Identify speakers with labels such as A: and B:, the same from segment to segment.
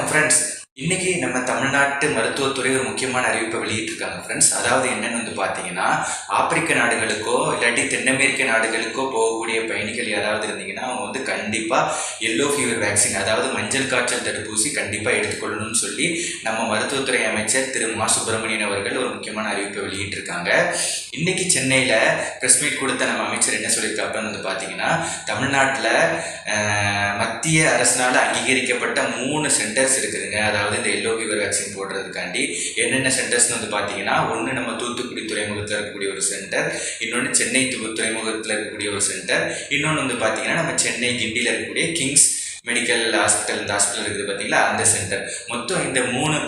A: வணக்கம் ஃப்ரெண்ட்ஸ். இன்னைக்கு நம்ம தமிழ்நாட்டு மருத்துவத்துறை ஒரு முக்கியமான அறிவிப்பை வெளியிட்டிருக்காங்க ஃப்ரெண்ட்ஸ். அதாவது என்னன்னு பார்த்தீங்கன்னா, ஆப்பிரிக்க நாடுகளுக்கோ இல்லாட்டி தென் அமெரிக்க நாடுகளுக்கோ போகக்கூடிய பயணிகள் யாராவது இருந்தீங்கன்னா அவங்க கண்டிப்பாக எல்லோ ஃபீவர் வேக்சின், அதாவது மஞ்சள் காய்ச்சல் தடுப்பூசி கண்டிப்பாக எடுத்துக்கொள்ளணும்னு சொல்லி நம்ம மருத்துவத்துறை அமைச்சர் திரு மா சுப்பிரமணியன் அவர்கள் ஒரு முக்கியமான அறிவிப்பை வெளியிட்டிருக்காங்க. இன்னைக்கு சென்னையில் ப்ரெஸ் மீட் கொடுத்த நம்ம அமைச்சர் என்ன சொல்லியிருக்காப்பன்னு பார்த்தீங்கன்னா, தமிழ்நாட்டில் மத்திய அரசினால் அங்கீகரிக்கப்பட்ட 3 சென்டர்ஸ் இருக்குதுங்க. அதாவது இந்த எல்லோ ஃபீவர் வேக்சின் போடுறதுக்காண்டி என்னென்ன சென்டர்ஸ்னு பார்த்தீங்கன்னா, ஒன்று நம்ம தூத்துக்குடி துறைமுகத்தில் இருக்கக்கூடிய ஒரு சென்டர், இன்னொன்று சென்னை துறைமுகத்தில் இருக்கக்கூடிய ஒரு சென்டர், இன்னொன்று பார்த்தீங்கன்னா நம்ம சென்னை கிண்டியில் இருக்கக்கூடிய கிங்ஸ் மெடிக்கல் ஹாஸ்பிட்டல், இந்த ஹாஸ்பிட்டல் இருக்குது பார்த்தீங்களா, அந்த சென்டர். மொத்தம் இந்த 3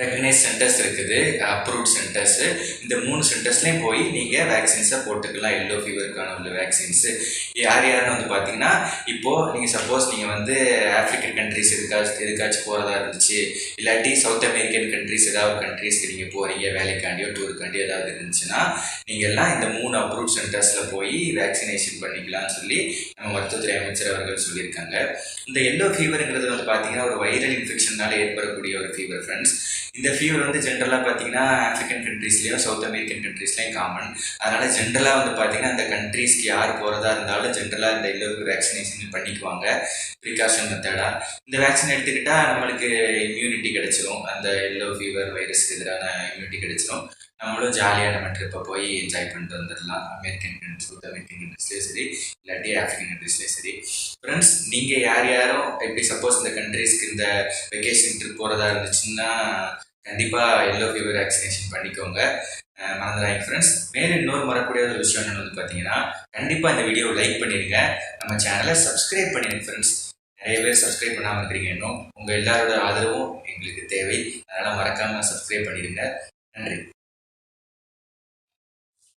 A: ரெகனைஸ் சென்டர்ஸ் இருக்குது, அப்ரூவ்ட் சென்டர்ஸு. இந்த 3 சென்டர்ஸ்லேயும் போய் நீங்கள் வேக்சின்ஸை போட்டுக்கலாம். எல்லோ ஃபீவருக்கான உள்ள வேக்சின்ஸு யார் யாருன்னு பார்த்தீங்கன்னா, இப்போது நீங்கள் சப்போஸ் நீங்கள் ஆஃப்ரிக்கன் கண்ட்ரிஸ் எதுக்காச்சும் போகிறதா இருந்துச்சு, இல்லாட்டி சவுத் அமெரிக்கன் கண்ட்ரிஸ் ஏதாவது கண்ட்ரிஸ்க்கு நீங்கள் போகிறீங்க வேலைக்காண்டியோ டூருக்காண்டியோ ஏதாவது இருந்துச்சுன்னா, நீங்கள் எல்லாம் இந்த 3 அப்ரூவ்ட் சென்டர்ஸில் போய் வேக்சினேஷன் பண்ணிக்கலாம்னு சொல்லி நம்ம மருத்துவத்துறை அமைச்சர் அவர்கள் சொல்லியிருக்காங்க. இந்த எல்லோ ஃபீவருங்கிறது பார்த்தீங்கன்னா ஒரு வைரல் இன்ஃபெக்ஷனால் ஏற்படக்கூடிய ஒரு ஃபீவர் ஃப்ரெண்ட்ஸ். இந்த ஃபீவர் ஜென்ரலாக பார்த்தீங்கன்னா ஆஃப்ரிக்கன் கண்ட்ரீஸ்லேயும் சவுத் அமெரிக்கன் கண்ட்ரீஸ்லேயும் காமன். அதனால் ஜென்ரலாக பார்த்தீங்கன்னா அந்த கண்ட்ரீஸ்க்கு யார் போகிறதா இருந்தாலும் ஜென்ரலாக இந்த எல்லோ ஃபீவர் வேக்சினேஷன் பண்ணிக்குவாங்க ப்ரிகாஷன் மெத்தடாக. இந்த வேக்சின் எடுத்துக்கிட்டால் நம்மளுக்கு இம்யூனிட்டி கிடைச்சிரும், அந்த எல்லோ ஃபீவர் வைரஸ்க்கு எதிரான இம்யூனிட்டி கிடைச்சிரும். நம்மளும் ஜாலியாக நம்ம ட்ரிப்பை போய் என்ஜாய் பண்ணிட்டு வந்துடலாம். சவுத் அமெரிக்கன் கண்ட்ரீஸ்லேயும் சரி, இல்லாட்டி ஆஃப்ரிக்கன் கண்ட்ரீஸ்லேயும் சரி. ஃப்ரெண்ட்ஸ், நீங்கள் யாரும் எப்படி சப்போஸ் இந்த கண்ட்ரீஸ்க்கு இந்த வெக்கேஷன் ட்ரிப் போகிறதா இருந்துச்சுன்னா கண்டிப்பாக எல்லோ ஃபீவர் வேக்சினேஷன் பண்ணிக்கோங்க, மறந்துடாங்க ஃப்ரெண்ட்ஸ். மேலும் இன்னொரு மறக்கூடிய ஒரு விஷயம் என்னென்னு பார்த்தீங்கன்னா, கண்டிப்பாக இந்த வீடியோவை லைக் பண்ணிடுங்க, நம்ம சேனலை சப்ஸ்கிரைப் பண்ணிடுங்க ஃப்ரெண்ட்ஸ். நிறைய பேர் சப்ஸ்கிரைப் பண்ணாமல் இருக்கிறீங்க. இன்னும் உங்கள் எல்லாரோட ஆதரவும் எங்களுக்கு தேவை. அதனால் மறக்காமல் சப்ஸ்கிரைப் பண்ணிடுங்க. நன்றி.